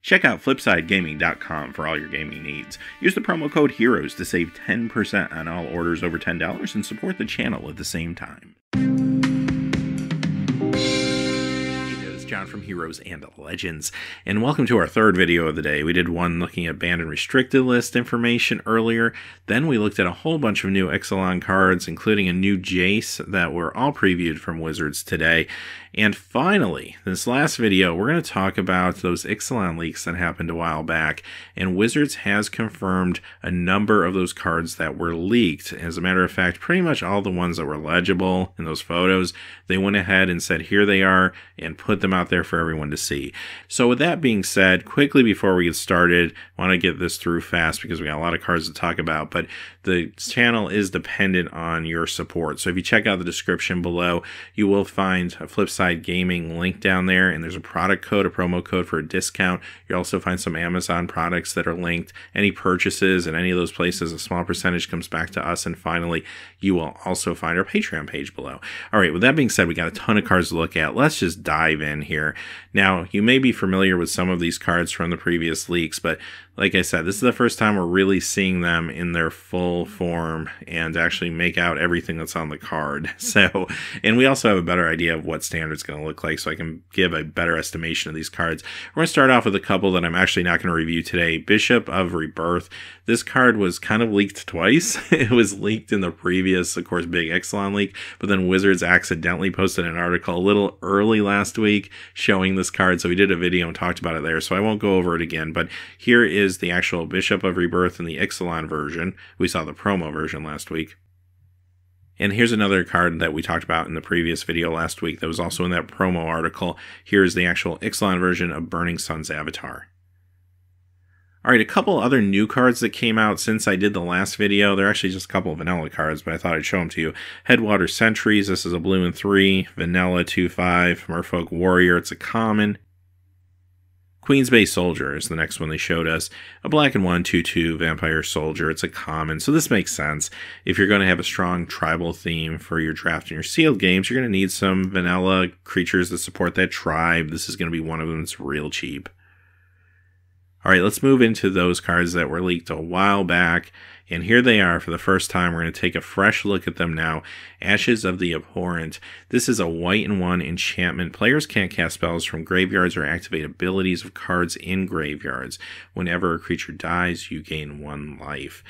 Check out FlipsideGaming.com for all your gaming needs. Use the promo code HEROES to save 10% on all orders over $10 and support the channel at the same time. John from Heroes and Legends, and welcome to our third video of the day. We did one looking at banned and restricted list information earlier, then we looked at a whole bunch of new Ixalan cards, including a new Jace that were all previewed from Wizards today, and finally, this last video, we're going to talk about those Ixalan leaks that happened a while back, and Wizards has confirmed a number of those cards that were leaked. As a matter of fact, pretty much all the ones that were legible in those photos, they went ahead and said, here they are, and put them out there for everyone to see. So with that being said, quickly before we get started, I want to get this through fast because we got a lot of cards to talk about, but the channel is dependent on your support. So if you check out the description below, you will find a Flipside Gaming link down there, and there's a product code, a promo code for a discount. You'll also find some Amazon products that are linked. Any purchases in any of those places, a small percentage comes back to us. And finally, you will also find our Patreon page below. All right, with that being said, we got a ton of cards to look at. Let's just dive in here. Now, you may be familiar with some of these cards from the previous leaks, but like I said, this is the first time we're really seeing them in their full form and actually make out everything that's on the card. So, and we also have a better idea of what standard's going to look like, so I can give a better estimation of these cards. We're going to start off with a couple that I'm actually not going to review today. Bishop of Rebirth. This card was kind of leaked twice. It was leaked in the previous, of course, big Ixalan leak, but then Wizards accidentally posted an article a little early last week showing this card, so we did a video and talked about it there, so I won't go over it again, but here is the actual Bishop of Rebirth in the Ixalan version. We saw the promo version last week. And here's another card that we talked about in the previous video last week that was also in that promo article. Here's the actual Ixalan version of Burning Sun's avatar. Alright, a couple other new cards that came out since I did the last video. They're actually just a couple of vanilla cards, but I thought I'd show them to you. Headwater Sentries, this is a blue and 3. Vanilla 2/5. Merfolk Warrior, it's a common. Queen's Bay Soldier is the next one they showed us. A black and 1 2/2 Vampire Soldier. It's a common, so this makes sense. If you're going to have a strong tribal theme for your draft and your sealed games, you're going to need some vanilla creatures that support that tribe. This is going to be one of them that's real cheap. Alright, let's move into those cards that were leaked a while back. And here they are for the first time. We're going to take a fresh look at them now. Ashes of the Abhorrent. This is a white and 1 enchantment. Players can't cast spells from graveyards or activate abilities of cards in graveyards. Whenever a creature dies, you gain 1 life.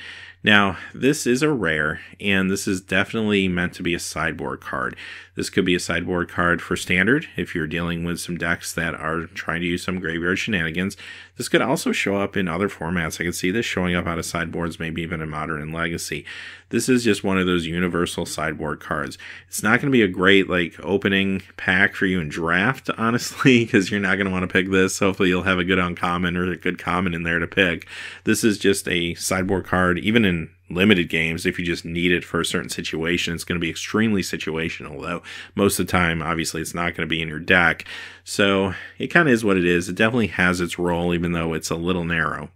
Now, this is a rare, and this is definitely meant to be a sideboard card. This could be a sideboard card for standard if you're dealing with some decks that are trying to use some graveyard shenanigans. This could also show up in other formats. I could see this showing up out of sideboards, maybe even in Modern and Legacy. This is just one of those universal sideboard cards. It's not going to be a great opening pack for you in draft, honestly, because you're not going to want to pick this. Hopefully you'll have a good uncommon or a good common in there to pick. This is just a sideboard card, even in limited games. If you just need it for a certain situation, it's going to be extremely situational, though most of the time obviously it's not going to be in your deck, so it kind of is what it is. It definitely has its role, even though it's a little narrow.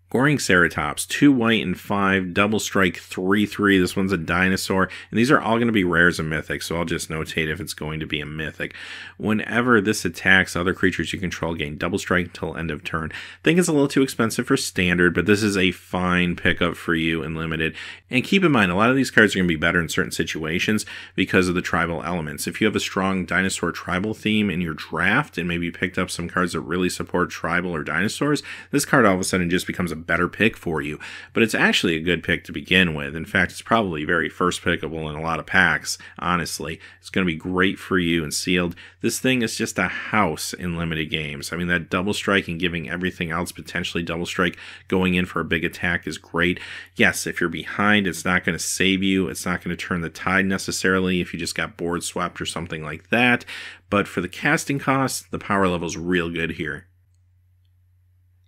Goring Ceratops, 2 white and 5, double strike 3/3. This one's a dinosaur, and these are all going to be rares and mythics, so I'll just notate if it's going to be a mythic. Whenever this attacks other creatures you control, gain double strike until end of turn. I think it's a little too expensive for standard, but this is a fine pickup for you in limited. And keep in mind, a lot of these cards are going to be better in certain situations because of the tribal elements. If you have a strong dinosaur tribal theme in your draft, and maybe you picked up some cards that really support tribal or dinosaurs, this card all of a sudden just becomes a better pick for you, but it's actually a good pick to begin with. In fact, it's probably very first pickable in a lot of packs, honestly. It's going to be great for you in sealed. This thing is just a house in limited games. I mean, that double strike and giving everything else potentially double strike going in for a big attack is great. Yes, if you're behind, it's not going to save you. It's not going to turn the tide necessarily if you just got board swapped or something like that, but for the casting cost, the power level is real good here.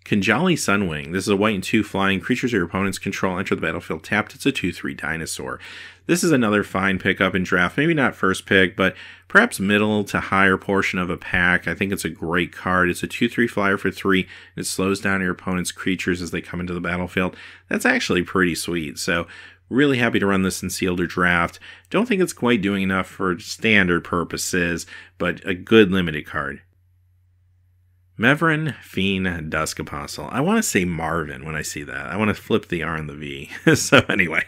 Kinjali Sunwing. This is a white and 2 flying. Creatures your opponents control enter the battlefield tapped. It's a 2/3 dinosaur. This is another fine pickup in draft. Maybe not first pick, but perhaps middle to higher portion of a pack. I think it's a great card. It's a 2/3 flyer for 3. And it slows down your opponent's creatures as they come into the battlefield. That's actually pretty sweet. So really happy to run this in sealed or draft. Don't think it's quite doing enough for standard purposes, but a good limited card. Mevrin Fiend Dusk Apostle. I want to say Marvin when I see that. I want to flip the R and the V. So anyway,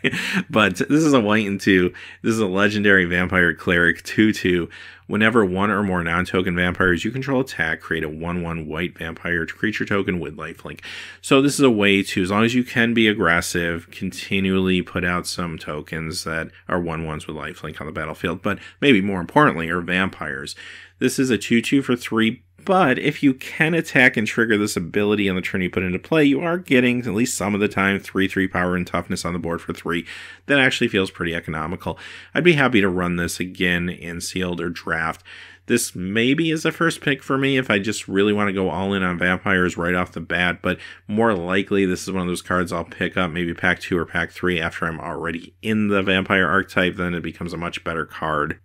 but this is a white and 2. This is a legendary vampire cleric 2/2. Whenever one or more non-token vampires you control attack, create a 1/1 white vampire creature token with lifelink. So this is a way to, as long as you can be aggressive, continually put out some tokens that are 1/1s with lifelink on the battlefield, but maybe more importantly are vampires. This is a 2/2 for 3. But if you can attack and trigger this ability on the turn you put into play, you are getting, at least some of the time, 3/3 power and toughness on the board for 3. That actually feels pretty economical. I'd be happy to run this again in sealed or draft. This maybe is a first pick for me if I just really want to go all in on vampires right off the bat, but more likely this is one of those cards I'll pick up maybe pack 2 or pack 3 after I'm already in the vampire archetype. Then it becomes a much better card.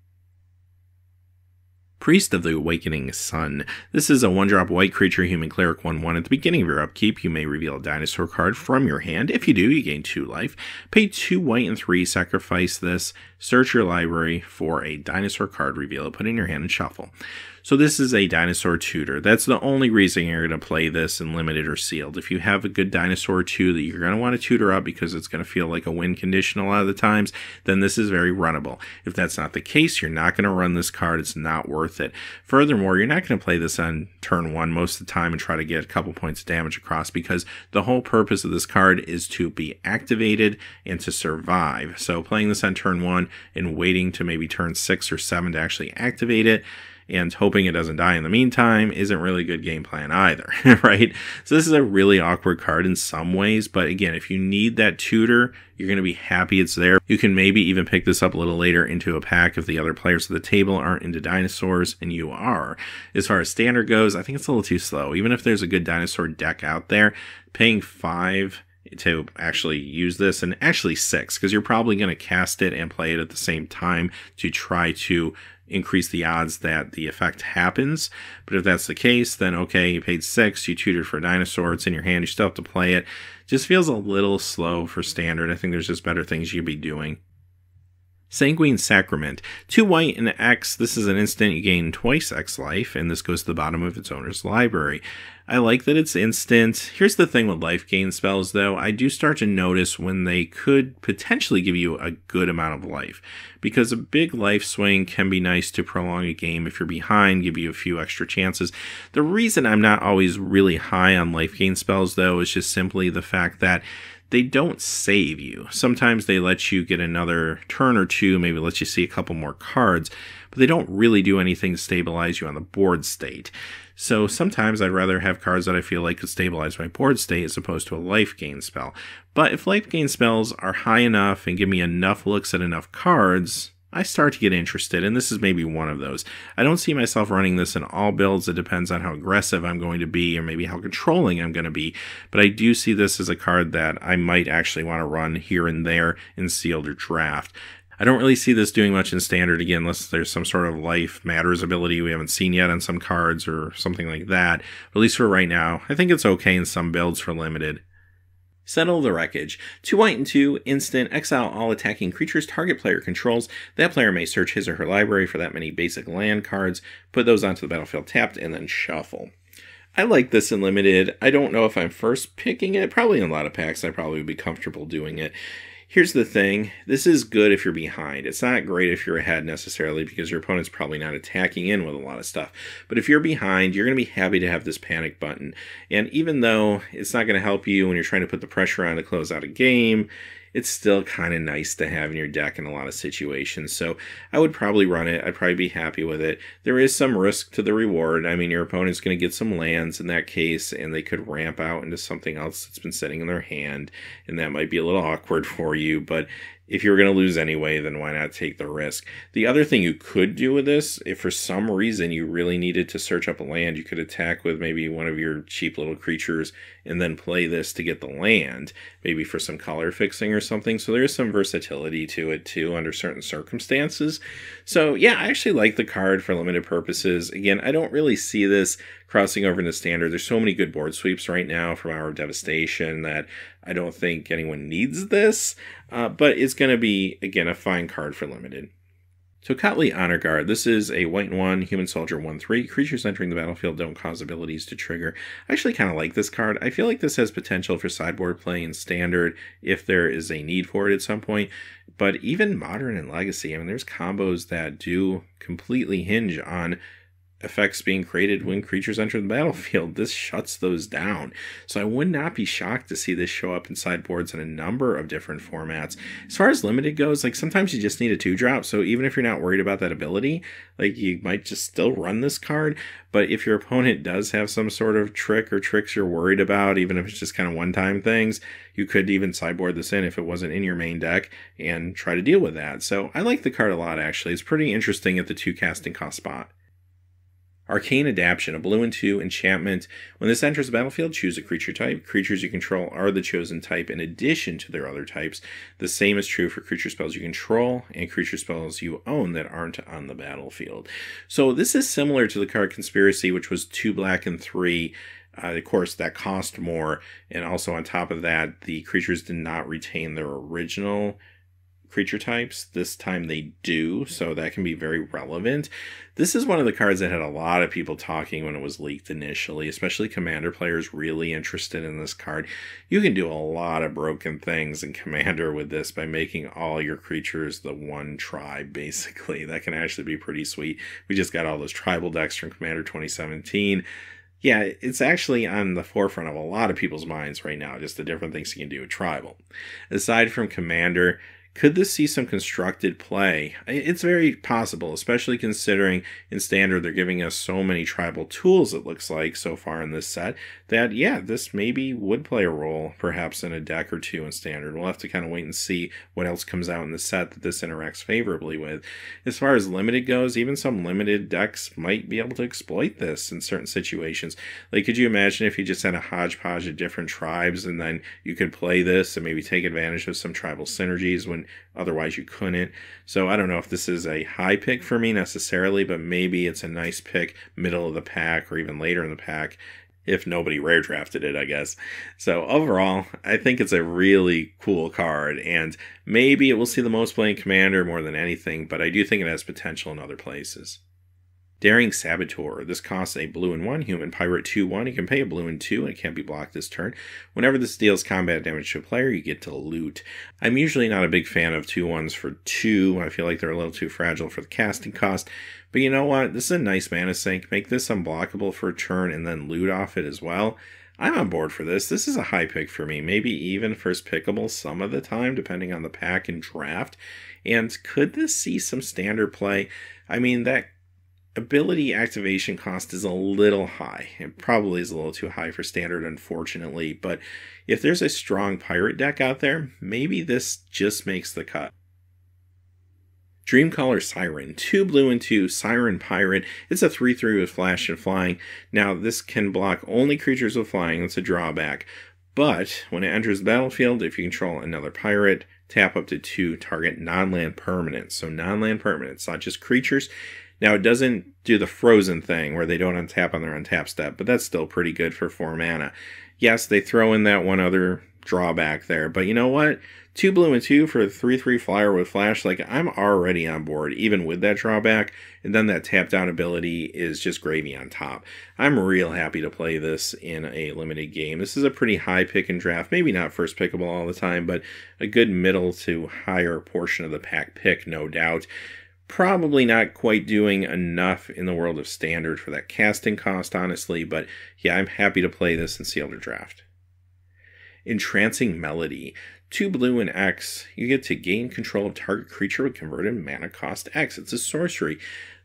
Priest of the Awakening Sun. This is a 1-drop white creature human cleric 1/1. At the beginning of your upkeep, you may reveal a dinosaur card from your hand. If you do, you gain 2 life. Pay 2 white and 3, sacrifice this, search your library for a dinosaur card, reveal it, put it in your hand, and shuffle. So this is a dinosaur tutor. That's the only reason you're going to play this in limited or sealed. If you have a good dinosaur 2 that you're going to want to tutor up because it's going to feel like a win condition a lot of the times, then this is very runnable. If that's not the case, you're not going to run this card. It's not worth it. Furthermore, you're not going to play this on turn 1 most of the time and try to get a couple points of damage across, because the whole purpose of this card is to be activated and to survive. So playing this on turn 1 and waiting to maybe turn 6 or 7 to actually activate it and hoping it doesn't die in the meantime isn't really a good game plan either, right? So this is a really awkward card in some ways, but again, if you need that tutor, you're going to be happy it's there. You can maybe even pick this up a little later into a pack if the other players at the table aren't into dinosaurs and you are. As far as standard goes, I think it's a little too slow. Even if there's a good dinosaur deck out there, paying 5 to actually use this, and actually 6, because you're probably going to cast it and play it at the same time to try to increase the odds that the effect happens. But if that's the case, then okay, you paid 6, you tutored for a dinosaur, it's in your hand, you still have to play it. Just feels a little slow for standard. I think there's just better things you'd be doing. Sanguine Sacrament. 2 white and X. This is an instant. You gain twice X life, and this goes to the bottom of its owner's library. I like that it's instant. Here's the thing with life gain spells, though. I do start to notice when they could potentially give you a good amount of life, because a big life swing can be nice to prolong a game if you're behind, give you a few extra chances. The reason I'm not always really high on life gain spells, though, is just simply the fact that they don't save you. Sometimes they let you get another turn or 2, maybe let you see a couple more cards, but they don't really do anything to stabilize you on the board state. So sometimes I'd rather have cards that I feel like could stabilize my board state as opposed to a life gain spell. But if life gain spells are high enough and give me enough looks at enough cards, I start to get interested, and this is maybe one of those. I don't see myself running this in all builds. It depends on how aggressive I'm going to be or maybe how controlling I'm going to be, but I do see this as a card that I might actually want to run here and there in sealed or draft. I don't really see this doing much in standard, again, unless there's some sort of life matters ability we haven't seen yet on some cards or something like that. But at least for right now, I think it's okay in some builds for limited. Settle the Wreckage. 2 white and 2, instant, exile all attacking creatures target player controls. That player may search his or her library for that many basic land cards, put those onto the battlefield tapped, and then shuffle. I like this in limited. I don't know if I'm first picking it. Probably in a lot of packs I probably would be comfortable doing it. Here's the thing, this is good if you're behind. It's not great if you're ahead necessarily, because your opponent's probably not attacking in with a lot of stuff. But if you're behind, you're going to be happy to have this panic button. And even though it's not going to help you when you're trying to put the pressure on to close out a game, it's still kind of nice to have in your deck in a lot of situations. So I would probably run it. I'd probably be happy with it. There is some risk to the reward. I mean, your opponent's going to get some lands in that case, and they could ramp out into something else that's been sitting in their hand, and that might be a little awkward for you, but if you're going to lose anyway, then why not take the risk? The other thing you could do with this, if for some reason you really needed to search up a land, you could attack with maybe one of your cheap little creatures and then play this to get the land, maybe for some color fixing or something. So there is some versatility to it too under certain circumstances. So yeah, I actually like the card for limited purposes. Again, I don't really see this crossing over into standard. There's so many good board sweeps right now from Hour of Devastation that I don't think anyone needs this, but it's going to be, again, a fine card for limited. So Kotley Honor Guard, this is a white and 1, human soldier 1/3. Creatures entering the battlefield don't cause abilities to trigger. I actually kind of like this card. I feel like this has potential for sideboard play in Standard if there is a need for it at some point. But even Modern and Legacy, I mean, there's combos that do completely hinge on effects being created when creatures enter the battlefield. This shuts those down. So I would not be shocked to see this show up in sideboards in a number of different formats. As far as limited goes, like sometimes you just need a 2-drop. So even if you're not worried about that ability, like you might just still run this card. But if your opponent does have some sort of trick or tricks you're worried about, even if it's just kind of one-time things, you could even sideboard this in if it wasn't in your main deck and try to deal with that. So I like the card a lot, actually. It's pretty interesting at the 2 casting cost spot. Arcane Adaption, a blue and 2 enchantment. When this enters the battlefield, choose a creature type. Creatures you control are the chosen type in addition to their other types. The same is true for creature spells you control and creature spells you own that aren't on the battlefield. So this is similar to the card Conspiracy, which was 2 black and 3. Of course, that cost more. And also on top of that, the creatures did not retain their original creature types. This time they do, so that can be very relevant. This is one of the cards that had a lot of people talking when it was leaked initially, especially Commander players really interested in this card. You can do a lot of broken things in Commander with this by making all your creatures the one tribe, basically. That can actually be pretty sweet. We just got all those tribal decks from Commander 2017. Yeah, it's actually on the forefront of a lot of people's minds right now, just the different things you can do with tribal. Aside from Commander, could this see some constructed play? It's very possible, especially considering in Standard they're giving us so many tribal tools, it looks like, so far in this set, that, yeah, this maybe would play a role, perhaps in a deck or two in Standard. We'll have to kind of wait and see what else comes out in the set that this interacts favorably with. As far as Limited goes, even some limited decks might be able to exploit this in certain situations. Like, could you imagine if you just had a hodgepodge of different tribes and then you could play this and maybe take advantage of some tribal synergies when otherwise you couldn't? So I don't know if this is a high pick for me necessarily, but maybe it's a nice pick middle of the pack or even later in the pack if nobody rare drafted it, I guess. So overall, I think it's a really cool card, and maybe it will see the most play in Commander more than anything, but I do think it has potential in other places. Daring Saboteur. This costs a blue and 1 human pirate 2/1. You can pay a blue and 2 and it can't be blocked this turn. Whenever this deals combat damage to a player, you get to loot. I'm usually not a big fan of 2/1s for 2. I feel like they're a little too fragile for the casting cost. But you know what? This is a nice mana sink. Make this unblockable for a turn and then loot off it as well. I'm on board for this. This is a high pick for me. Maybe even first pickable some of the time, depending on the pack and draft. And could this see some Standard play? I mean, that ability activation cost is a little high. It probably is a little too high for Standard, unfortunately, but if there's a strong pirate deck out there, maybe this just makes the cut. Dreamcaller Siren, 2 blue and 2, Siren Pirate. It's a 3/3 with flash and flying. Now, this can block only creatures with flying. That's a drawback. But when it enters the battlefield, if you control another pirate, tap up to 2 target non-land permanents. So non-land permanents, not just creatures. Now, it doesn't do the frozen thing where they don't untap on their untap step, but that's still pretty good for 4 mana. Yes, they throw in that one other drawback there, but you know what? 2 blue and 2 for a 3/3 flyer with flash, like, I'm already on board, even with that drawback, and then that tap down ability is just gravy on top. I'm real happy to play this in a limited game. This is a pretty high pick and draft, maybe not first pickable all the time, but a good middle to higher portion of the pack pick, no doubt. Probably not quite doing enough in the world of Standard for that casting cost, honestly, but yeah, I'm happy to play this in Sealed Draft. Entrancing Melody. 2 blue and X. You get to gain control of target creature with converted mana cost X. It's a sorcery.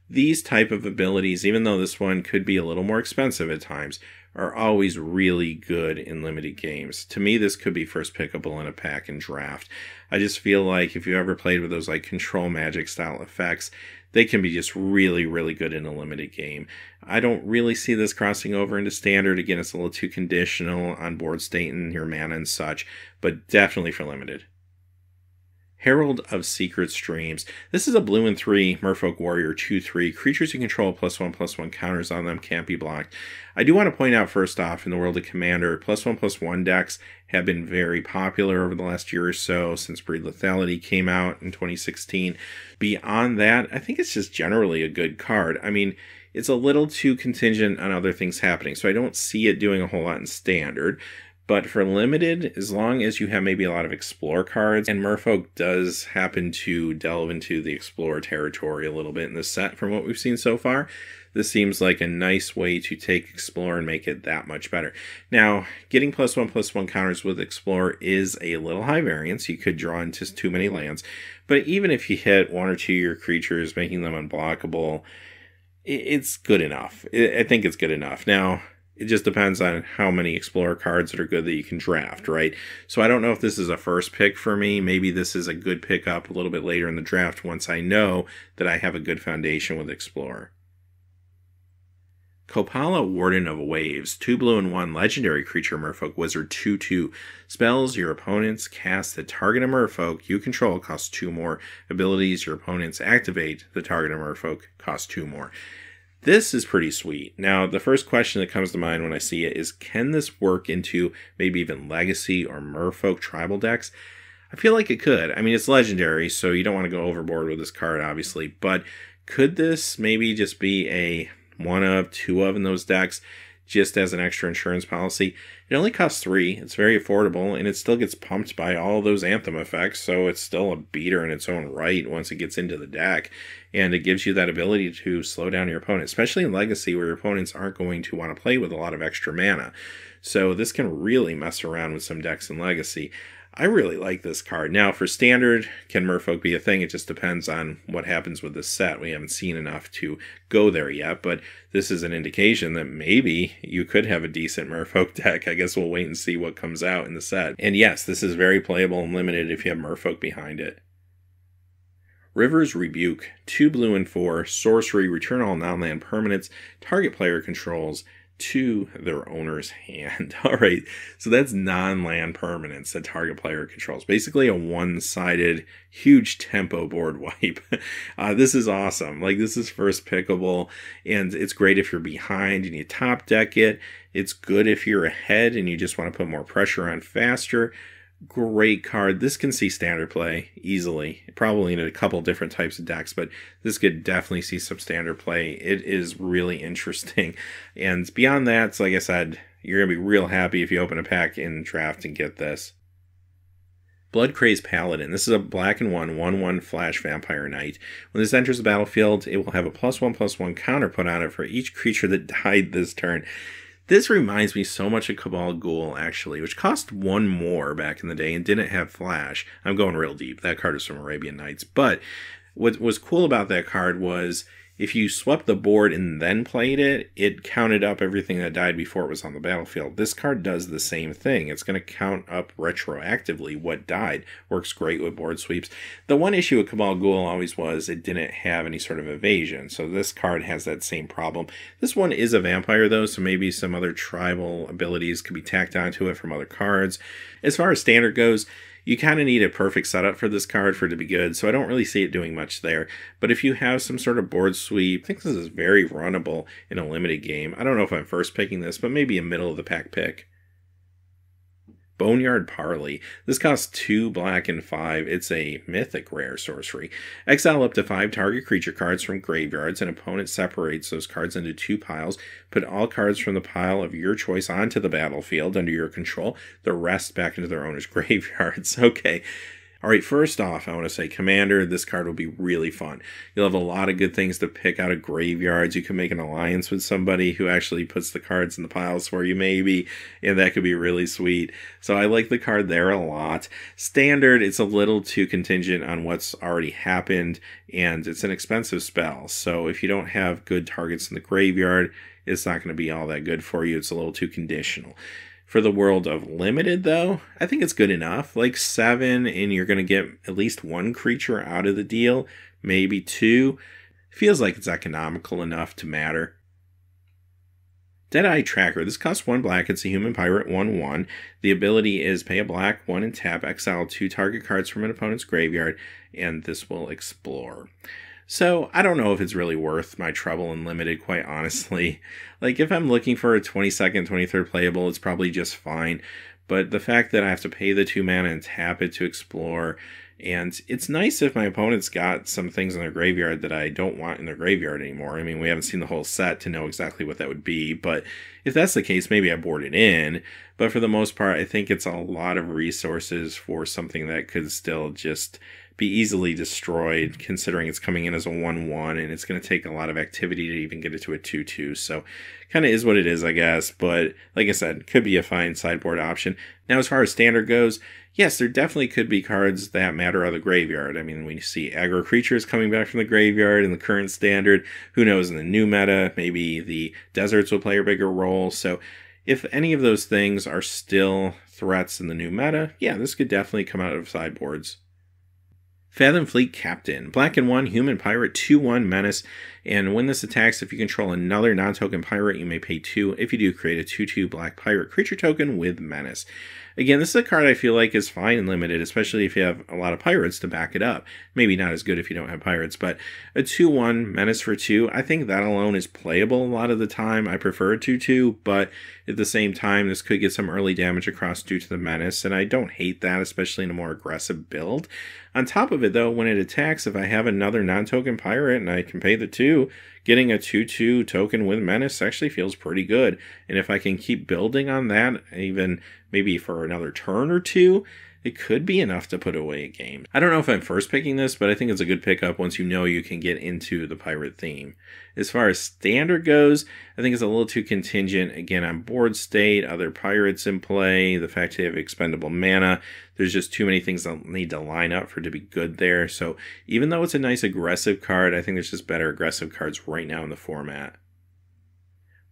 These type of abilities, even though this one could be a little more expensive at times, are always really good in limited games. To me, this could be first pickable in a pack and draft. I just feel like if you ever played with those like control magic style effects, they can be just really, really good in a limited game. I don't really see this crossing over into Standard. Again, it's a little too conditional on board state and your mana and such, but definitely for limited. Herald of Secret Streams. This is a blue and 3 Merfolk Warrior 2/3. Creatures you control +1/+1 counters on them can't be blocked. I do want to point out first off, in the world of Commander, +1/+1 decks have been very popular over the last year or so since Breed Lethality came out in 2016. Beyond that, I think it's just generally a good card. I mean, it's a little too contingent on other things happening, so I don't see it doing a whole lot in Standard. But for Limited, as long as you have maybe a lot of Explore cards, and Merfolk does happen to delve into the Explore territory a little bit in this set from what we've seen so far, this seems like a nice way to take Explore and make it that much better. Now, getting +1/+1 counters with Explore is a little high variance. You could draw into too many lands. But even if you hit 1 or 2 of your creatures, making them unblockable, it's good enough. I think it's good enough. Now, it just depends on how many Explorer cards that are good that you can draft, right? So I don't know if this is a first pick for me. Maybe this is a good pickup a little bit later in the draft once I know that I have a good foundation with Explorer. Kopala, Warden of Waves, 2 blue and 1 legendary creature Merfolk Wizard 2/2. Spells your opponents cast that target a Merfolk you control cost 2 more. Abilities your opponents activate the target a Merfolk cost 2 more. This is pretty sweet. Now, the first question that comes to mind when I see it is, can this work into maybe even Legacy or Merfolk tribal decks? I feel like it could. I mean, it's legendary, so you don't want to go overboard with this card, obviously. But could this maybe just be a 1 of, 2 of in those decks, just as an extra insurance policy? It only costs 3. It's very affordable, and it still gets pumped by all those Anthem effects, so it's still a beater in its own right once it gets into the deck. And it gives you that ability to slow down your opponent, especially in Legacy where your opponents aren't going to want to play with a lot of extra mana. So this can really mess around with some decks in Legacy. I really like this card. Now, for Standard, can Merfolk be a thing? It just depends on what happens with this set. We haven't seen enough to go there yet, but this is an indication that maybe you could have a decent Merfolk deck. I guess we'll wait and see what comes out in the set. And yes, this is very playable and limited if you have Merfolk behind it. River's Rebuke, 2 blue and 4, sorcery, return all non-land permanents, target player controls to their owner's hand. Alright, so that's non-land permanents that target player controls. Basically a one-sided, huge tempo board wipe. This is awesome. Like, this is first pickable, and it's great if you're behind and you top deck it. It's good if you're ahead and you just want to put more pressure on faster. Great card. This can see Standard play easily, probably in a couple different types of decks, but this could definitely see some Standard play. It is really interesting. And beyond that, so like I said, you're going to be real happy if you open a pack in draft and get this. Bloodcrazed Paladin. This is a black and 1/1 flash vampire knight. When this enters the battlefield, it will have a +1/+1 counter put on it for each creature that died this turn. This reminds me so much of Cabal Ghoul, actually, which cost 1 more back in the day and didn't have flash. I'm going real deep. That card is from Arabian Nights. But what was cool about that card was if you swept the board and then played it, it counted up everything that died before it was on the battlefield. This card does the same thing. It's going to count up retroactively what died. Works great with board sweeps. The one issue with Cabal Ghoul always was it didn't have any sort of evasion, so this card has that same problem. This one is a vampire, though, so maybe some other tribal abilities could be tacked onto it from other cards. As far as Standard goes, you kind of need a perfect setup for this card for it to be good, so I don't really see it doing much there. But if you have some sort of board sweep, I think this is very runnable in a limited game. I don't know if I'm first picking this, but maybe a middle of the pack pick. Boneyard Parley. This costs 2 black and 5. It's a mythic rare sorcery. Exile up to 5 target creature cards from graveyards. An opponent separates those cards into 2 piles. Put all cards from the pile of your choice onto the battlefield under your control. The rest back into their owner's graveyards. Okay. Alright, first off, I want to say Commander, this card will be really fun. You'll have a lot of good things to pick out of graveyards. You can make an alliance with somebody who actually puts the cards in the piles for you, maybe, and that could be really sweet. So I like the card there a lot. Standard, it's a little too contingent on what's already happened, and it's an expensive spell. So if you don't have good targets in the graveyard, it's not going to be all that good for you. It's a little too conditional. For the world of limited, though, I think it's good enough. Like 7, and you're going to get at least 1 creature out of the deal, maybe 2. Feels like it's economical enough to matter. Deadeye Tracker. This costs 1 black. It's a human pirate 1/1. The ability is pay a black 1 and tap, exile 2 target cards from an opponent's graveyard, and this will explore. So I don't know if it's really worth my trouble in limited, quite honestly. Like, if I'm looking for a 22nd, 23rd playable, it's probably just fine. But the fact that I have to pay the 2 mana and tap it to explore, and it's nice if my opponent's got some things in their graveyard that I don't want in their graveyard anymore. I mean, we haven't seen the whole set to know exactly what that would be, but if that's the case, maybe I board it in. But for the most part, I think it's a lot of resources for something that could still just be easily destroyed, considering it's coming in as a 1/1, and it's going to take a lot of activity to even get it to a 2/2. So kind of is what it is, I guess. But like I said, could be a fine sideboard option. Now, as far as standard goes, yes, there definitely could be cards that matter out of the graveyard. I mean, we see aggro creatures coming back from the graveyard in the current standard. Who knows, in the new meta, maybe the deserts will play a bigger role. So if any of those things are still threats in the new meta, yeah, this could definitely come out of sideboards. Fathom Fleet Captain. Black and 1, human pirate, 2/1 menace. And when this attacks, if you control another non-token pirate, you may pay 2. If you do, create a 2/2 black pirate creature token with menace. Again, this is a card I feel like is fine and limited, especially if you have a lot of pirates to back it up. Maybe not as good if you don't have pirates, but a 2/1 menace for 2, I think that alone is playable a lot of the time. I prefer a 2/2, but at the same time, this could get some early damage across due to the menace, and I don't hate that, especially in a more aggressive build. On top of it, though, when it attacks, if I have another non-token pirate and I can pay the 2, getting a 2/2 token with menace actually feels pretty good. And if I can keep building on that, even maybe for another turn or 2, it could be enough to put away a game. I don't know if I'm first picking this, but I think it's a good pickup once you know you can get into the pirate theme. As far as standard goes, I think it's a little too contingent. Again, on board state, other pirates in play, the fact they have expendable mana, there's just too many things that need to line up for it to be good there. So even though it's a nice aggressive card, I think there's just better aggressive cards right now in the format.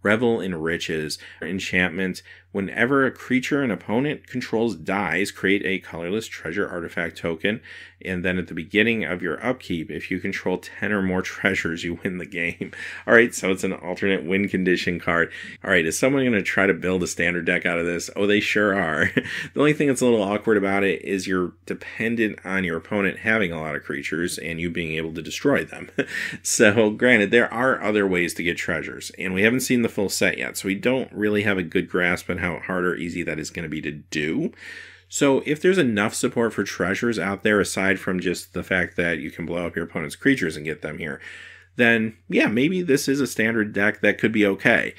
Revel in Riches. Enchantment. Whenever a creature an opponent controls dies, create a colorless treasure artifact token. And then at the beginning of your upkeep, if you control 10 or more treasures, you win the game. Alright, so it's an alternate win condition card. Alright, is someone going to try to build a standard deck out of this? Oh, they sure are. The only thing that's a little awkward about it is you're dependent on your opponent having a lot of creatures and you being able to destroy them. So, granted, there are other ways to get treasures, and we haven't seen the full set yet, so we don't really have a good grasp on how hard or easy that is going to be to do. So if there's enough support for treasures out there, aside from just the fact that you can blow up your opponent's creatures and get them here, then yeah, maybe this is a standard deck that could be okay.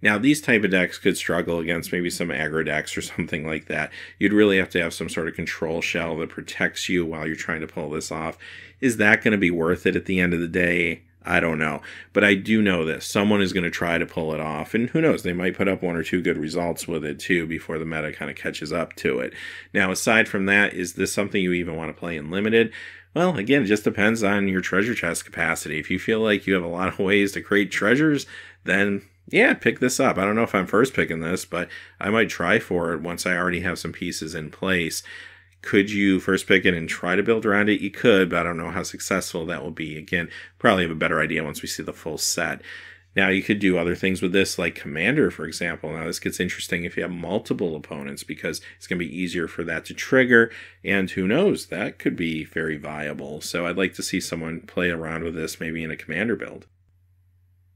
Now, these type of decks could struggle against maybe some aggro decks or something like that. You'd really have to have some sort of control shell that protects you while you're trying to pull this off. Is that going to be worth it at the end of the day? I don't know. But I do know this. Someone is going to try to pull it off. And who knows, they might put up 1 or 2 good results with it too before the meta kind of catches up to it. Now, aside from that, is this something you even want to play in limited? Well, again, it just depends on your treasure chest capacity. If you feel like you have a lot of ways to create treasures, then yeah, pick this up. I don't know if I'm first picking this, but I might try for it once I already have some pieces in place. Could you first pick it and try to build around it? You could, but I don't know how successful that will be. Again, probably have a better idea once we see the full set. Now, you could do other things with this, like Commander, for example. Now, this gets interesting if you have multiple opponents, because it's going to be easier for that to trigger, and who knows, that could be very viable. So I'd like to see someone play around with this, maybe in a Commander build.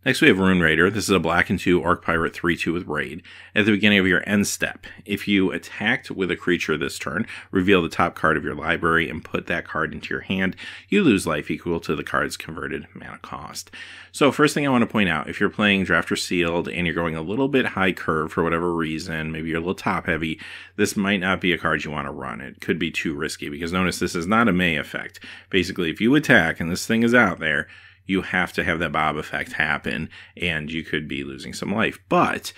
Next, we have Rune Raider. This is a black and 2 Orc Pirate 3/2 with Raid. At the beginning of your end step, if you attacked with a creature this turn, reveal the top card of your library and put that card into your hand. You lose life equal to the card's converted mana cost. So first thing I want to point out, if you're playing Draft or Sealed and you're going a little bit high curve for whatever reason, maybe you're a little top heavy, this might not be a card you want to run. It could be too risky, because notice this is not a May effect. Basically, if you attack and this thing is out there, you have to have that Bob effect happen, and you could be losing some life. But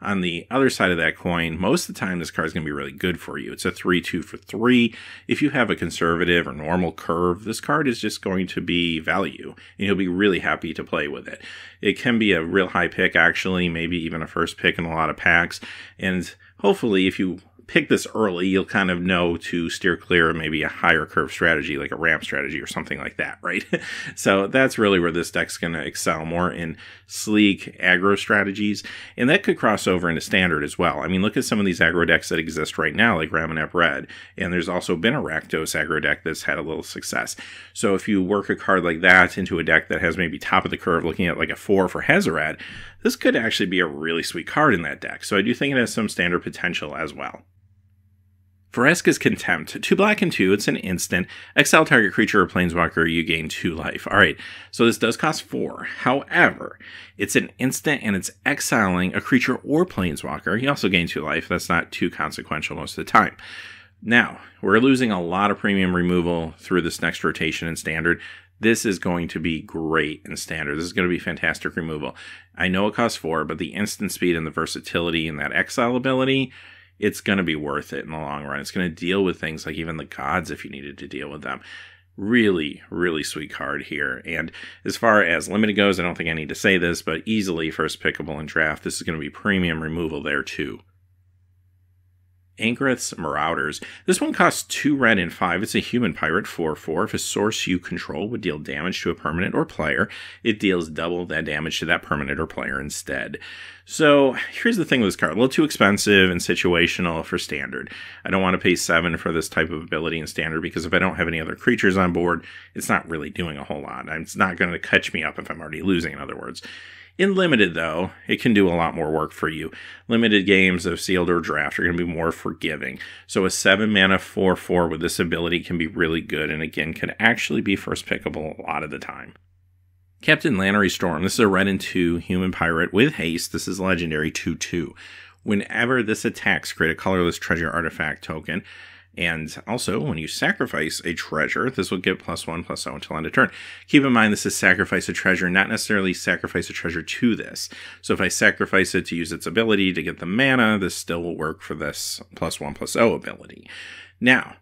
on the other side of that coin, most of the time this card is going to be really good for you. It's a 3/2 for 3. If you have a conservative or normal curve, this card is just going to be value, and you'll be really happy to play with it. It can be a real high pick, actually, maybe even a first pick in a lot of packs, and hopefully if you pick this early, you'll kind of know to steer clear of maybe a higher curve strategy, like a ramp strategy or something like that, right? So that's really where this deck's going to excel, more in sleek aggro strategies. And that could cross over into standard as well. I mean, look at some of these aggro decks that exist right now, like Ramanep Red. And there's also been a Rakdos aggro deck that's had a little success. So if you work a card like that into a deck that has maybe top of the curve, looking at like a 4 for Hazoret, this could actually be a really sweet card in that deck. So I do think it has some standard potential as well. Vraska's Contempt. 2 black and 2, it's an instant. Exile target creature or planeswalker, you gain 2 life. Alright, so this does cost 4. However, it's an instant and it's exiling a creature or planeswalker. You also gain 2 life. That's not too consequential most of the time. Now, we're losing a lot of premium removal through this next rotation in standard. This is going to be great in standard. This is going to be fantastic removal. I know it costs 4, but the instant speed and the versatility and that exile ability, it's going to be worth it in the long run. It's going to deal with things like even the gods if you needed to deal with them. Really, really sweet card here. And as far as limited goes, I don't think I need to say this, but easily first pickable in draft. This is going to be premium removal there too. Angrith's Marauders. This one costs 2 red and 5. It's a human pirate 4/4. If a source you control would deal damage to a permanent or player, it deals double that damage to that permanent or player instead. So here's the thing with this card. A little too expensive and situational for standard. I don't want to pay 7 for this type of ability in standard because if I don't have any other creatures on board, it's not really doing a whole lot. It's not going to catch me up if I'm already losing, in other words. In limited, though, it can do a lot more work for you. Limited games of sealed or draft are going to be more forgiving. So a 7 mana 4/4 with this ability can be really good, and again, can actually be first pickable a lot of the time. Captain Lannery Storm. This is a red and 2 human pirate with haste. This is legendary 2/2. Whenever this attacks, create a colorless treasure artifact token. And also, when you sacrifice a treasure, this will give +1/+0 until end of turn. Keep in mind, this is sacrifice a treasure, not necessarily sacrifice a treasure to this. So if I sacrifice it to use its ability to get the mana, this still will work for this +1/+0 ability. Now,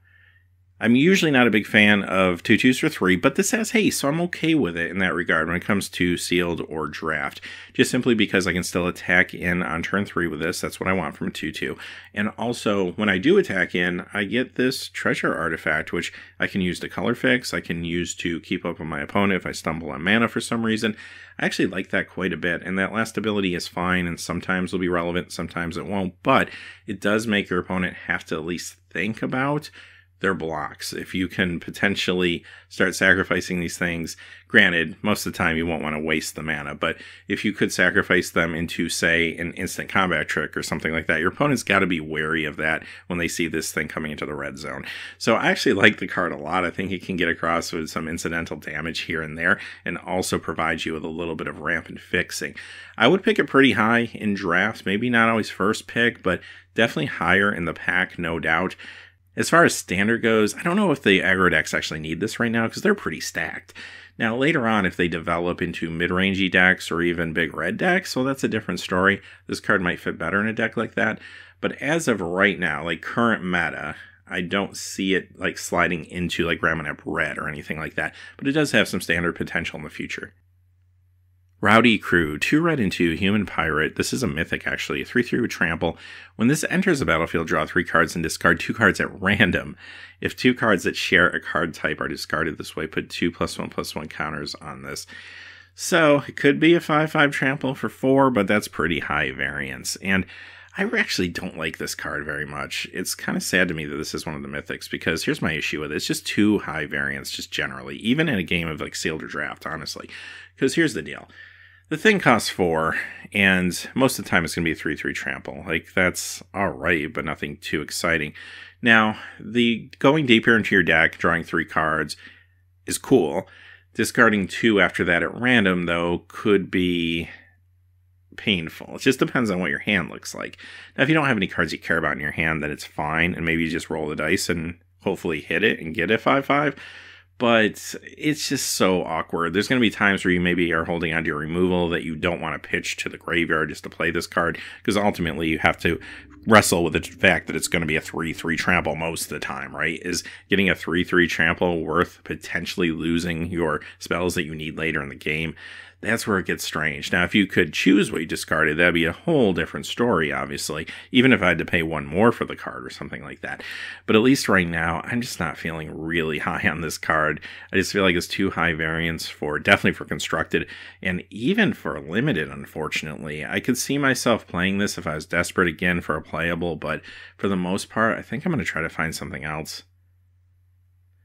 I'm usually not a big fan of 2/2s for 3, but this has haste, so I'm okay with it in that regard when it comes to sealed or draft. Just simply because I can still attack in on turn 3 with this. That's what I want from a 2/2. And also, when I do attack in, I get this treasure artifact, which I can use to color fix. I can use to keep up with my opponent if I stumble on mana for some reason. I actually like that quite a bit, and that last ability is fine, and sometimes will be relevant, sometimes it won't. But it does make your opponent have to at least think about their blocks. If you can potentially start sacrificing these things, granted, most of the time you won't want to waste the mana, but if you could sacrifice them into, say, an instant combat trick or something like that, your opponent's got to be wary of that when they see this thing coming into the red zone. So I actually like the card a lot. I think it can get across with some incidental damage here and there, and also provide you with a little bit of ramp and fixing. I would pick it pretty high in draft, maybe not always first pick, but definitely higher in the pack, no doubt. As far as standard goes, I don't know if the aggro decks actually need this right now because they're pretty stacked. Now, later on, if they develop into mid-rangey decks or even big red decks, well, that's a different story. This card might fit better in a deck like that. But as of right now, like current meta, I don't see it like sliding into like Ramanep Red or anything like that. But it does have some standard potential in the future. Rowdy Crew, 2 red and 2, human pirate. This is a mythic, actually. 3/3 with trample. When this enters the battlefield, draw 3 cards and discard 2 cards at random. If 2 cards that share a card type are discarded this way, put 2 +1/+1 counters on this. So, it could be a 5/5 trample for 4, but that's pretty high variance. And I actually don't like this card very much. It's kind of sad to me that this is one of the mythics, because here's my issue with it. It's just too high variance, just generally. Even in a game of like sealed or draft, honestly. Because here's the deal. The thing costs 4, and most of the time it's going to be a 3/3 trample. Like, that's alright, but nothing too exciting. Now, the going deeper into your deck, drawing 3 cards, is cool. Discarding 2 after that at random, though, could be painful. It just depends on what your hand looks like. Now, if you don't have any cards you care about in your hand, then it's fine, and maybe you just roll the dice and hopefully hit it and get a 5/5. But it's just so awkward. There's going to be times where you maybe are holding onto your removal that you don't want to pitch to the graveyard just to play this card, because ultimately you have to wrestle with the fact that it's going to be a 3/3 trample most of the time, right? Is getting a 3/3 trample worth potentially losing your spells that you need later in the game? that's where it gets strange. Now, if you could choose what you discarded, that'd be a whole different story, obviously, even if I had to pay one more for the card or something like that. But at least right now, I'm just not feeling really high on this card. I just feel like it's too high variance for, definitely for constructed, and even for limited, unfortunately. I could see myself playing this if I was desperate again for a playable, but for the most part, I think I'm going to try to find something else.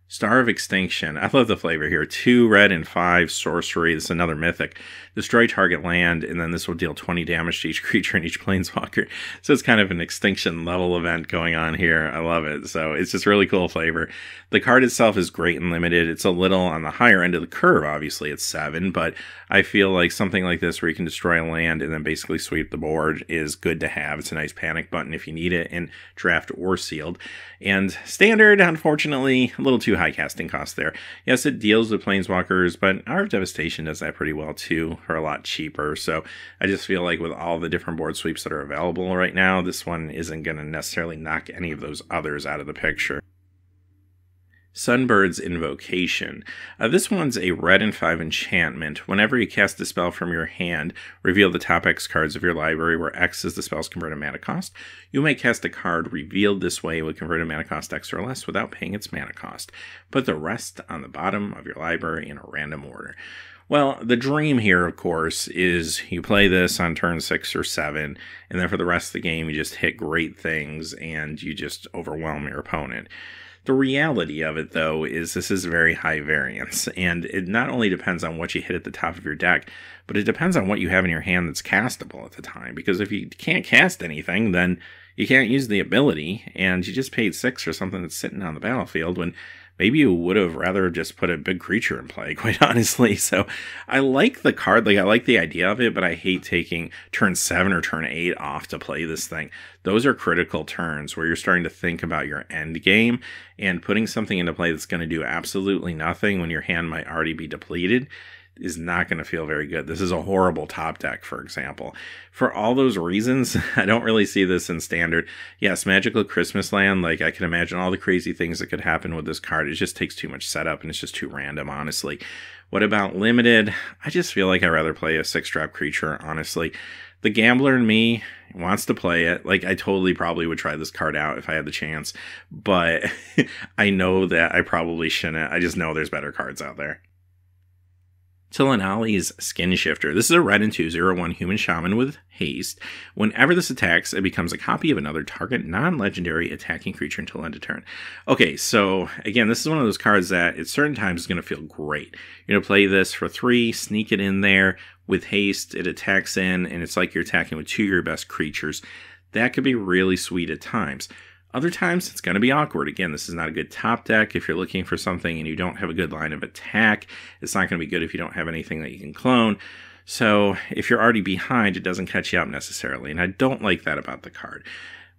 Star of Extinction. I love the flavor here. 2 red and 5 sorcery. This is another mythic. Destroy target land, and then this will deal 20 damage to each creature and each planeswalker. So it's kind of an extinction level event going on here. I love it. So it's just really cool flavor. The card itself is great and limited. It's a little on the higher end of the curve, obviously. It's 7, but I feel like something like this where you can destroy a land and then basically sweep the board is good to have. It's a nice panic button if you need it in draft or sealed. And standard, unfortunately, a little too high casting cost there. Yes, it deals with planeswalkers, but Hour of Devastation does that pretty well too, for a lot cheaper. So I just feel like with all the different board sweeps that are available right now, this one isn't going to necessarily knock any of those others out of the picture. Sunbird's Invocation. This one's a red and 5 enchantment. Whenever you cast a spell from your hand, reveal the top X cards of your library, where X is the spell's converted mana cost. You may cast a card revealed this way with converted mana cost X or less without paying its mana cost. Put the rest on the bottom of your library in a random order. Well, the dream here, of course, is you play this on turn 6 or 7, and then for the rest of the game, you just hit great things, and you just overwhelm your opponent. The reality of it, though, is this is very high variance, and it not only depends on what you hit at the top of your deck, but it depends on what you have in your hand that's castable at the time, because if you can't cast anything, then you can't use the ability, and you just paid 6 for something that's sitting on the battlefield when maybe you would have rather just put a big creature in play, quite honestly. So I like the card, like I like the idea of it, but I hate taking turn 7 or turn 8 off to play this thing. Those are critical turns where you're starting to think about your end game, and putting something into play that's going to do absolutely nothing when your hand might already be depleted is not going to feel very good. This is a horrible top deck, for example. For all those reasons, I don't really see this in standard. Yes, Magical Christmas Land, like I can imagine all the crazy things that could happen with this card. It just takes too much setup and it's just too random, honestly. What about limited? I just feel like I'd rather play a 6-drop creature, honestly. The gambler in me wants to play it. Like, I totally probably would try this card out if I had the chance, but I know that I probably shouldn't. I just know there's better cards out there. Tilanali's Skin Shifter. This is a red and 2/0/1 human shaman with haste. Whenever this attacks, it becomes a copy of another target non-legendary attacking creature until end of turn. Okay, so again, this is one of those cards that at certain times is going to feel great. You're going to play this for 3, sneak it in there with haste, it attacks in, and it's like you're attacking with 2 of your best creatures. That could be really sweet at times. Other times, it's going to be awkward. Again, this is not a good top deck if you're looking for something and you don't have a good line of attack. It's not going to be good if you don't have anything that you can clone. So if you're already behind, it doesn't catch you up necessarily, and I don't like that about the card.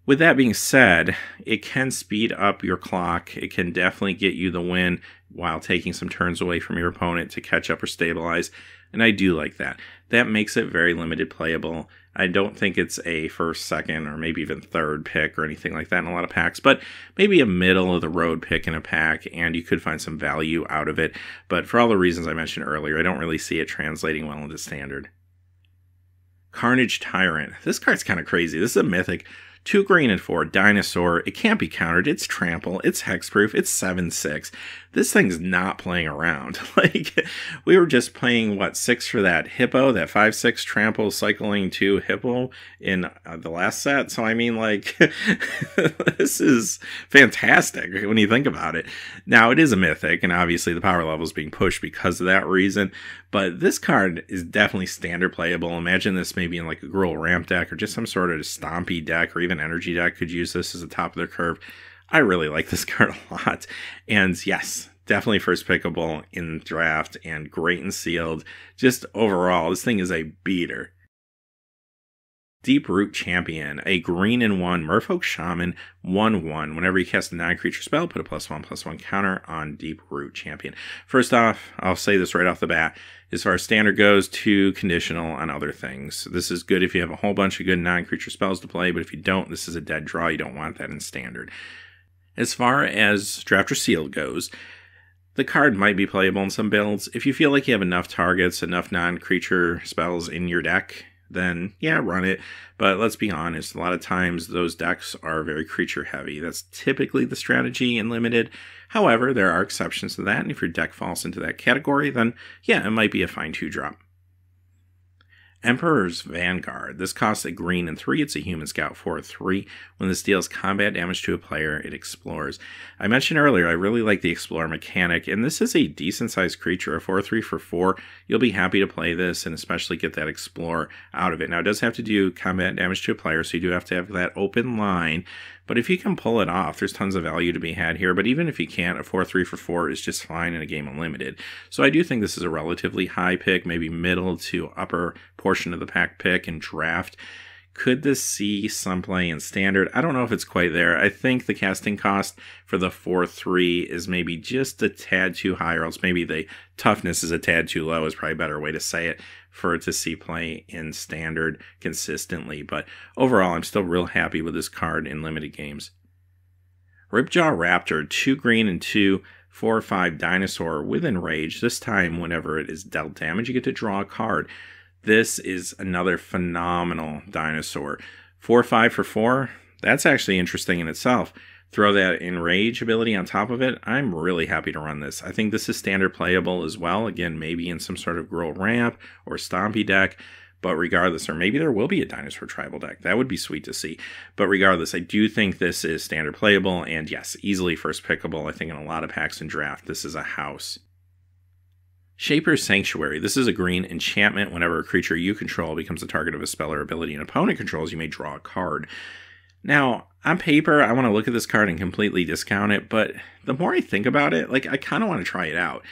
With that being said, it can speed up your clock. It can definitely get you the win while taking some turns away from your opponent to catch up or stabilize, and I do like that. That makes it very limited playable. I don't think it's a first, second, or maybe even third pick or anything like that in a lot of packs, but maybe a middle of the road pick in a pack, and you could find some value out of it. But for all the reasons I mentioned earlier, I don't really see it translating well into standard. Carnage Tyrant. This card's kind of crazy. This is a mythic. 2 green and 4, dinosaur. It can't be countered. It's trample. It's hexproof. It's 7/6. This thing's not playing around. Like, we were just playing, what, 6 for that hippo, that 5/6 trample cycling 2 hippo in the last set. So, I mean, like, this is fantastic when you think about it. Now, it is a mythic, and obviously the power level is being pushed because of that reason. But this card is definitely standard playable. Imagine this maybe in like a Gruul Ramp deck or just some sort of stompy deck, or even energy deck could use this as the top of their curve. I really like this card a lot. And yes, definitely first pickable in draft and great and sealed. Just overall, this thing is a beater. Deeproot Champion, a green and 1 Merfolk Shaman 1/1. Whenever you cast a non-creature spell, put a +1/+1 counter on Deeproot Champion. First off, I'll say this right off the bat. As far as standard goes, 2 conditional on other things. This is good if you have a whole bunch of good non-creature spells to play, but if you don't, this is a dead draw. You don't want that in standard. As far as draft or sealed goes, The card might be playable in some builds. If you feel like you have enough targets, enough non-creature spells in your deck, then yeah, run it. But let's be honest, a lot of times those decks are very creature heavy. That's typically the strategy in Limited. However, there are exceptions to that, and if your deck falls into that category, then yeah, it might be a fine 2-drop. Emperor's Vanguard. This costs a green and 3. It's a human scout 4/3. When this deals combat damage to a player, it explores. I mentioned earlier, I really like the explore mechanic, and this is a decent sized creature, a 4/3 for 4. You'll be happy to play this and especially get that explore out of it. Now, it does have to do combat damage to a player, so you do have to have that open line. But if you can pull it off, there's tons of value to be had here. But even if you can't, a 4/3 for 4 is just fine in a game of Limited. So I do think this is a relatively high pick, maybe middle to upper portion of the pack pick in Draft. Could this see some play in Standard? I don't know if it's quite there. I think the casting cost for the 4/3 is maybe just a tad too high, or else maybe the toughness is a tad too low is probably a better way to say it, for it to see play in Standard consistently. But overall, I'm still real happy with this card in Limited games. Ripjaw Raptor, 2 green and 2, 4/5 dinosaur with Enrage. This time, whenever it is dealt damage, you get to draw a card. This is another phenomenal dinosaur. 4/5 for 4, that's actually interesting in itself. Throw that Enrage ability on top of it, I'm really happy to run this. I think this is Standard playable as well. Again, maybe in some sort of Grow Ramp or Stompy deck. But regardless, or maybe there will be a Dinosaur Tribal deck. That would be sweet to see. But regardless, I do think this is Standard playable. And yes, easily first pickable. I think in a lot of packs in Draft, this is a house. Shaper's Sanctuary. This is a green enchantment. Whenever a creature you control becomes the target of a spell or ability an opponent controls, you may draw a card. Now, on paper, I want to look at this card and completely discount it, but the more I think about it, I kind of want to try it out.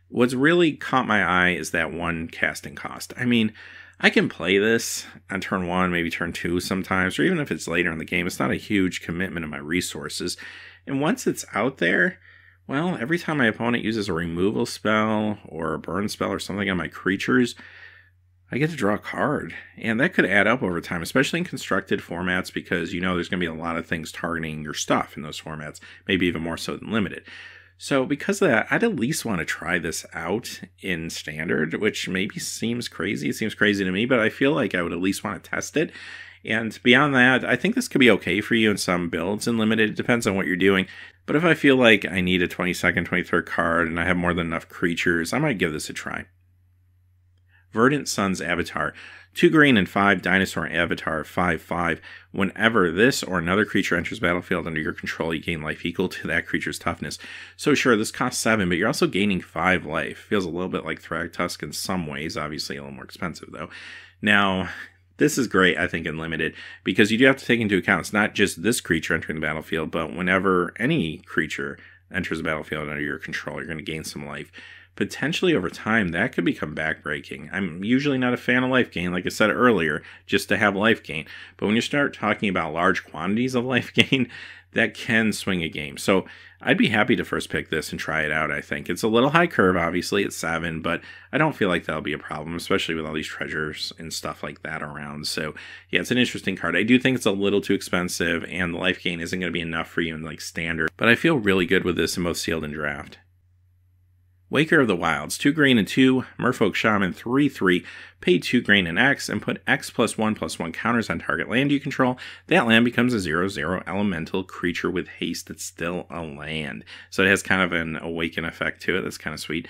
What's really caught my eye is that 1 casting cost. I mean, I can play this on turn 1, maybe turn 2 sometimes, or even if it's later in the game, it's not a huge commitment of my resources. And once it's out there, well, every time my opponent uses a removal spell or a burn spell or something on my creatures, I get to draw a card. And that could add up over time, especially in constructed formats, because you know there's going to be a lot of things targeting your stuff in those formats, maybe even more so than Limited. So because of that, I'd at least want to try this out in Standard, which maybe seems crazy. It seems crazy to me, but I feel like I would at least want to test it. And beyond that, I think this could be okay for you in some builds in Limited. It depends on what you're doing. But if I feel like I need a 22nd, 23rd card and I have more than enough creatures, I might give this a try. Verdant Sun's Avatar. 2 green and 5 dinosaur avatar, 5/5. Whenever this or another creature enters battlefield under your control, you gain life equal to that creature's toughness. So sure, this costs 7, but you're also gaining 5 life. Feels a little bit like Thragtusk in some ways, obviously a little more expensive though. Now, this is great, I think, in Limited, because you do have to take into account it's not just this creature entering the battlefield, but whenever any creature enters the battlefield under your control, you're going to gain some life. Potentially over time, that could become backbreaking. I'm usually not a fan of life gain, like I said earlier, just to have life gain. But when you start talking about large quantities of life gain, that can swing a game. So I'd be happy to first pick this and try it out, I think. It's a little high curve, obviously, it's 7, but I don't feel like that'll be a problem, especially with all these treasures and stuff like that around. So yeah, it's an interesting card. I do think it's a little too expensive, and the life gain isn't going to be enough for you in Standard. But I feel really good with this in both Sealed and Draft. Waker of the Wilds, 2 green and 2, Merfolk Shaman, 3/3, pay 2 green and X, and put X+1/+1 counters on target land you control. That land becomes a 0/0 elemental creature with haste that's still a land. So it has kind of an awaken effect to it. That's kind of sweet.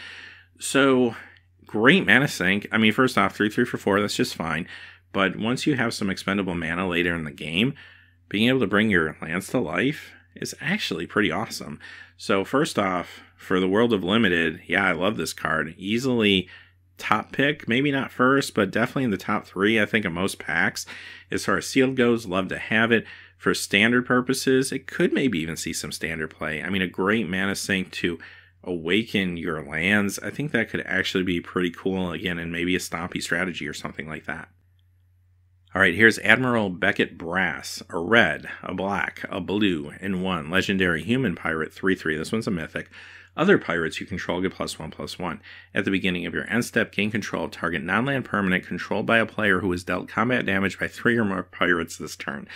So, great mana sink. I mean, first off, 3/3 for 4, that's just fine. But once you have some expendable mana later in the game, being able to bring your lands to life is actually pretty awesome. So first off, for the world of Limited, yeah, I love this card. Easily top pick, maybe not first, but definitely in the top 3, I think, of most packs. As far as Sealed goes, love to have it. For Standard purposes, it could maybe even see some Standard play. I mean, a great mana sink to awaken your lands. I think that could actually be pretty cool, again, in maybe a Stompy strategy or something like that. Alright, here's Admiral Beckett Brass, a red, a black, a blue, and 1 legendary human pirate, 3/3. This one's a mythic. Other pirates you control get +1/+1. At the beginning of your end step, gain control of target non-land permanent controlled by a player who has dealt combat damage by 3 or more pirates this turn.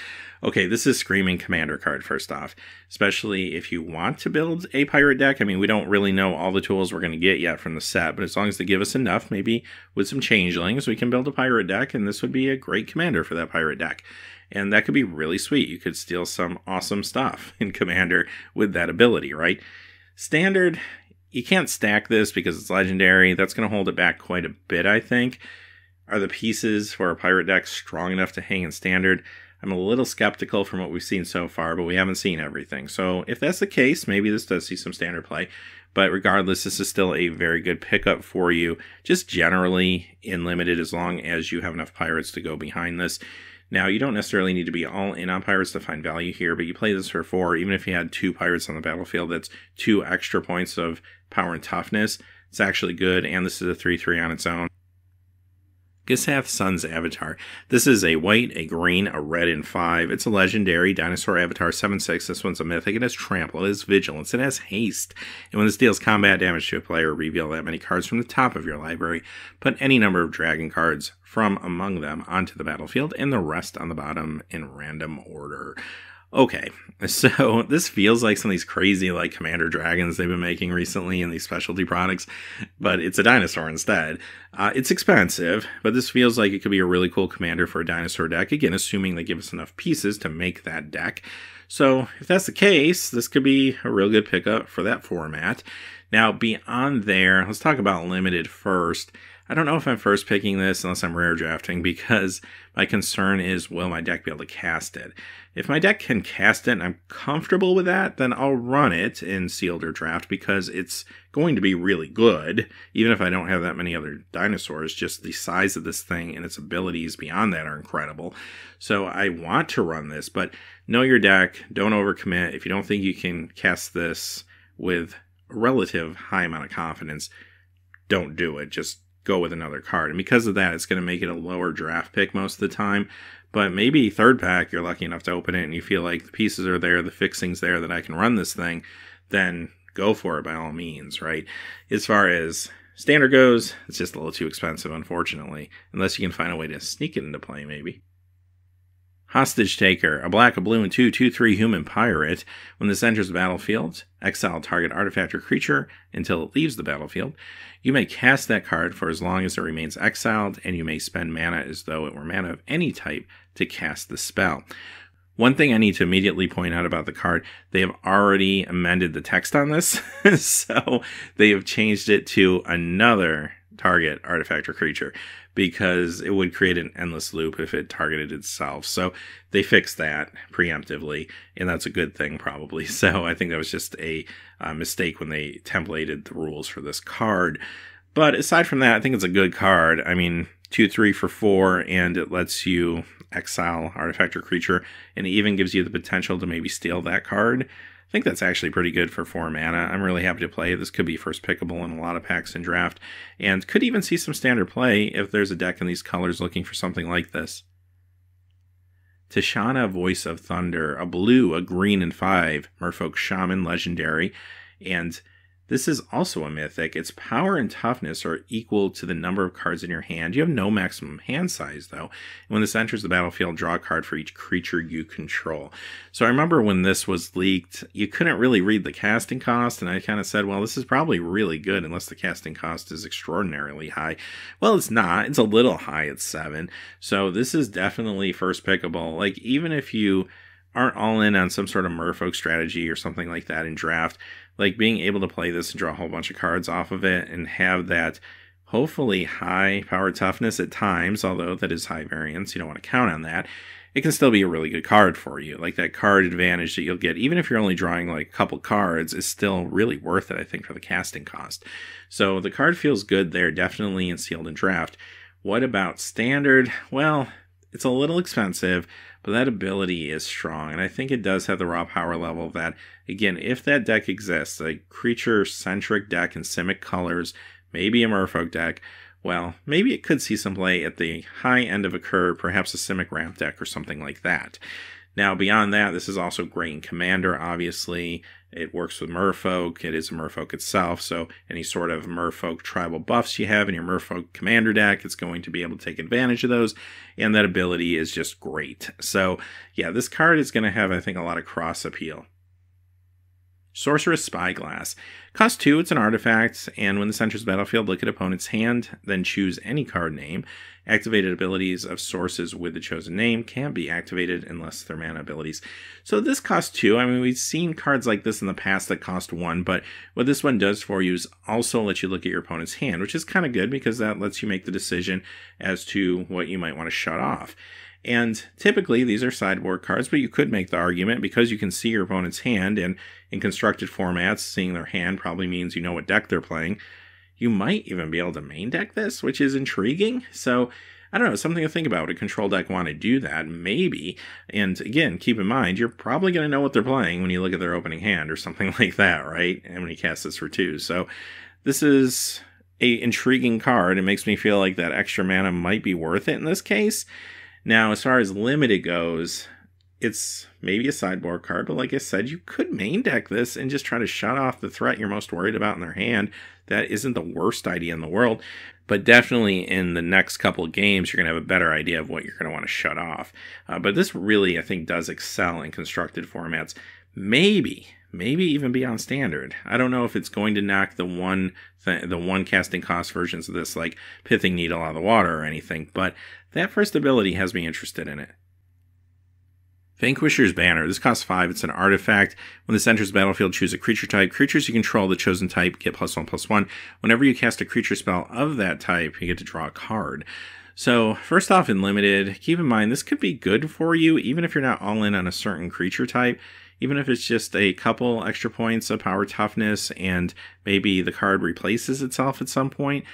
Okay, this is screaming commander card first off, especially if you want to build a pirate deck. I mean, we don't really know all the tools we're going to get yet from the set, but as long as they give us enough, maybe with some changelings, we can build a pirate deck, and this would be a great commander for that pirate deck. And that could be really sweet. You could steal some awesome stuff in commander with that ability, right? Standard, you can't stack this because it's legendary. That's going to hold it back quite a bit, I think. Are the pieces for a pirate deck strong enough to hang in standard? I'm a little skeptical from what we've seen so far, but we haven't seen everything. So if that's the case, maybe this does see some standard play. But regardless, this is still a very good pickup for you, just generally in limited, as long as you have enough pirates to go behind this. Now, you don't necessarily need to be all in on pirates to find value here, but you play this for 4, even if you had 2 pirates on the battlefield, that's 2 extra points of power and toughness. It's actually good, and this is a 3/3 on its own. Gishath Sun's Avatar. This is a white, a green, a red, and 5. It's a legendary dinosaur avatar 7/6. This one's a mythic. It has trample, it has vigilance, it has haste. And when this deals combat damage to a player, reveal that many cards from the top of your library. Put any number of dragon cards from among them onto the battlefield, and the rest on the bottom in random order. Okay, so this feels like some of these crazy like commander dragons they've been making recently in these specialty products, but it's a dinosaur instead. It's expensive, but this feels like it could be a really cool commander for a dinosaur deck, again assuming they give us enough pieces to make that deck. So if that's the case, this could be a real good pickup for that format. Now beyond there, let's talk about limited first. I don't know if I'm first picking this unless I'm rare drafting, because my concern is, will my deck be able to cast it? If my deck can cast it and I'm comfortable with that, then I'll run it in sealed or draft, because it's going to be really good, even if I don't have that many other dinosaurs. Just the size of this thing and its abilities beyond that are incredible. So I want to run this, but know your deck, don't overcommit. If you don't think you can cast this with a relative high amount of confidence, don't do it. Just go with another card. And because of that, it's going to make it a lower draft pick most of the time. But maybe third pack, you're lucky enough to open it and you feel like the pieces are there, the fixing's there, that I can run this thing, then go for it by all means, right? As far as standard goes, it's just a little too expensive, unfortunately, unless you can find a way to sneak it into play, maybe. Hostage Taker, a black, a blue, and 2/2/3 human pirate. When this enters the battlefield, exile target artifact or creature until it leaves the battlefield. You may cast that card for as long as it remains exiled, and you may spend mana as though it were mana of any type to cast the spell. One thing I need to immediately point out about the card, they have already amended the text on this, so they have changed it to another target artifact or creature, because it would create an endless loop if it targeted itself. So they fixed that preemptively, and that's a good thing probably. So I think that was just a mistake when they templated the rules for this card. But aside from that, I think it's a good card. I mean, 2/3 for 4, and it lets you exile artifact or creature, and it even gives you the potential to maybe steal that card. I think that's actually pretty good for 4 mana. I'm really happy to play. This could be first pickable in a lot of packs in draft, and could even see some standard play if there's a deck in these colors looking for something like this. Tishana, Voice of Thunder, a blue, a green, and 5, Merfolk Shaman, legendary, and this is also a mythic. Its power and toughness are equal to the number of cards in your hand. You have no maximum hand size, though. And when this enters the battlefield, draw a card for each creature you control. So I remember when this was leaked, you couldn't really read the casting cost, and I kind of said, well, this is probably really good unless the casting cost is extraordinarily high. Well, it's not. It's a little high at 7. So this is definitely first pickable. Like, even if you aren't all in on some sort of merfolk strategy or something like that in draft, like being able to play this and draw a whole bunch of cards off of it and have that hopefully high power toughness at times, although that is high variance, you don't want to count on that, it can still be a really good card for you. Like that card advantage that you'll get, even if you're only drawing like a couple cards, is still really worth it, I think, for the casting cost. So the card feels good there, definitely in sealed and draft. What about standard? Well, it's a little expensive, but that ability is strong, and I think it does have the raw power level of that. Again, if that deck exists, a creature-centric deck in Simic colors, maybe a Merfolk deck, well, maybe it could see some play at the high end of a curve, perhaps a Simic ramp deck or something like that. Now, beyond that, this is also great in Commander, obviously. It works with Merfolk. It is a Merfolk itself, so any sort of Merfolk tribal buffs you have in your Merfolk Commander deck, it's going to be able to take advantage of those, and that ability is just great. So, yeah, this card is going to have, I think, a lot of cross appeal. Sorcerous Spyglass. Cost 2, it's an artifact, and when this enters the battlefield, look at opponent's hand, then choose any card name. Activated abilities of sources with the chosen name can't be activated unless they're mana abilities. So this costs 2. I mean, we've seen cards like this in the past that cost 1, but what this one does for you is also let you look at your opponent's hand, which is kind of good because that lets you make the decision as to what you might want to shut off. And typically these are sideboard cards, but you could make the argument because you can see your opponent's hand, and in constructed formats, seeing their hand probably means you know what deck they're playing. You might even be able to main deck this, which is intriguing. So, I don't know, something to think about. Would a control deck want to do that? Maybe. And again, keep in mind, you're probably going to know what they're playing when you look at their opening hand or something like that, right? And when you cast this for 2. So, this is an intriguing card. It makes me feel like that extra mana might be worth it in this case. Now, as far as limited goes, it's maybe a sideboard card, but like I said, you could main deck this and just try to shut off the threat you're most worried about in their hand. That isn't the worst idea in the world, but definitely in the next couple of games, you're going to have a better idea of what you're going to want to shut off. But this really, I think, does excel in constructed formats. Maybe even beyond standard. I don't know if it's going to knock the one casting cost versions of this, like Pithing Needle, out of the water or anything, but that first ability has me interested in it. Vanquisher's Banner. This costs 5. It's an artifact. When this enters the battlefield, choose a creature type. Creatures you control the chosen type get +1/+1. Whenever you cast a creature spell of that type, you get to draw a card. So, first off, in limited, keep in mind this could be good for you, even if you're not all in on a certain creature type. Even if it's just a couple extra points of power toughness and maybe the card replaces itself at some point,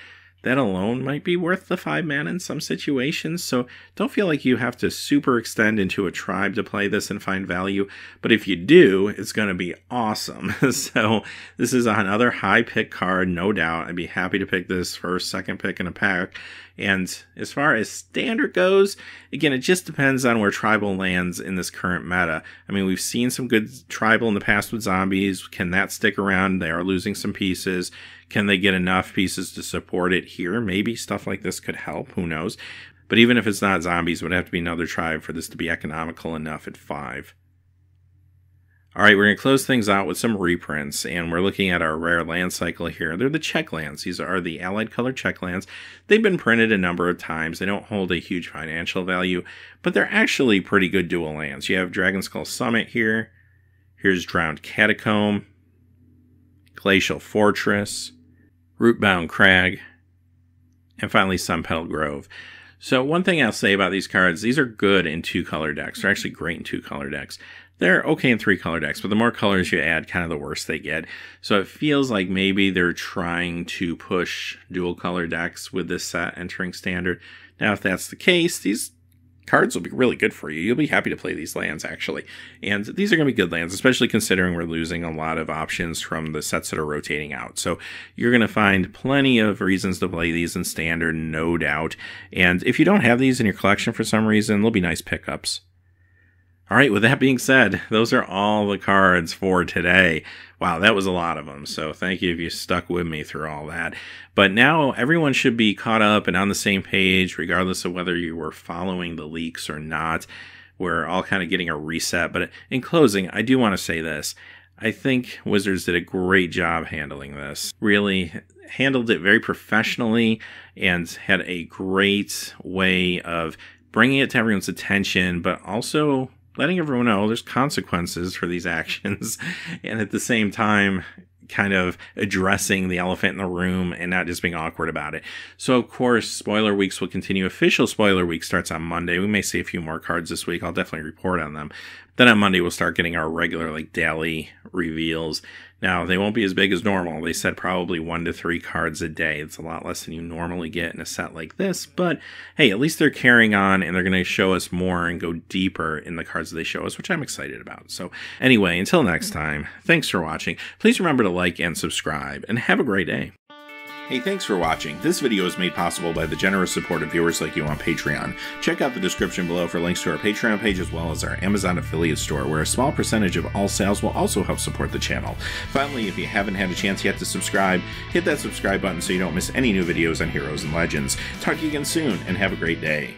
that alone might be worth the 5 mana in some situations. So don't feel like you have to super extend into a tribe to play this and find value. But if you do, it's going to be awesome. So this is another high pick card, no doubt. I'd be happy to pick this first, second pick in a pack. And as far as standard goes, again, it just depends on where tribal lands in this current meta. I mean, we've seen some good tribal in the past with zombies. Can that stick around? They are losing some pieces. Can they get enough pieces to support it here? Maybe stuff like this could help. Who knows? But even if it's not zombies, it would have to be another tribe for this to be economical enough at 5. All right, we're going to close things out with some reprints, and we're looking at our rare land cycle here. They're the check lands. These are the allied color check lands. They've been printed a number of times. They don't hold a huge financial value, but they're actually pretty good dual lands. You have Dragonskull Summit here. Here's Drowned Catacomb, Glacial Fortress, Rootbound Crag, and finally Sunpetal Grove. So one thing I'll say about these cards, these are good in 2-color decks. They're actually great in 2-color decks. They're okay in 3-color decks, but the more colors you add, kind of the worse they get. So it feels like maybe they're trying to push dual-color decks with this set entering standard. Now, if that's the case, these cards will be really good for you. You'll be happy to play these lands, actually. And these are going to be good lands, especially considering we're losing a lot of options from the sets that are rotating out. So you're going to find plenty of reasons to play these in standard, no doubt. And if you don't have these in your collection for some reason, they'll be nice pickups. All right, with that being said, those are all the cards for today. Wow, that was a lot of them, so thank you if you stuck with me through all that. But now everyone should be caught up and on the same page, regardless of whether you were following the leaks or not. We're all kind of getting a reset, but in closing, I do want to say this. I think Wizards did a great job handling this. Really handled it very professionally and had a great way of bringing it to everyone's attention, but also letting everyone know there's consequences for these actions, and at the same time kind of addressing the elephant in the room and not just being awkward about it. So of course, spoiler weeks will continue. Official spoiler week starts on Monday. We may see a few more cards this week. I'll definitely report on them. Then on Monday, we'll start getting our regular daily reveals. Now, they won't be as big as normal. They said probably 1 to 3 cards a day. It's a lot less than you normally get in a set like this. But hey, at least they're carrying on and they're going to show us more and go deeper in the cards that they show us, which I'm excited about. So anyway, until next time, thanks for watching. Please remember to like and subscribe and have a great day. Hey, thanks for watching. This video is made possible by the generous support of viewers like you on Patreon. Check out the description below for links to our Patreon page as well as our Amazon affiliate store, where a small percentage of all sales will also help support the channel. Finally, if you haven't had a chance yet to subscribe, hit that subscribe button so you don't miss any new videos on Heroes and Legends. Talk to you again soon, and have a great day.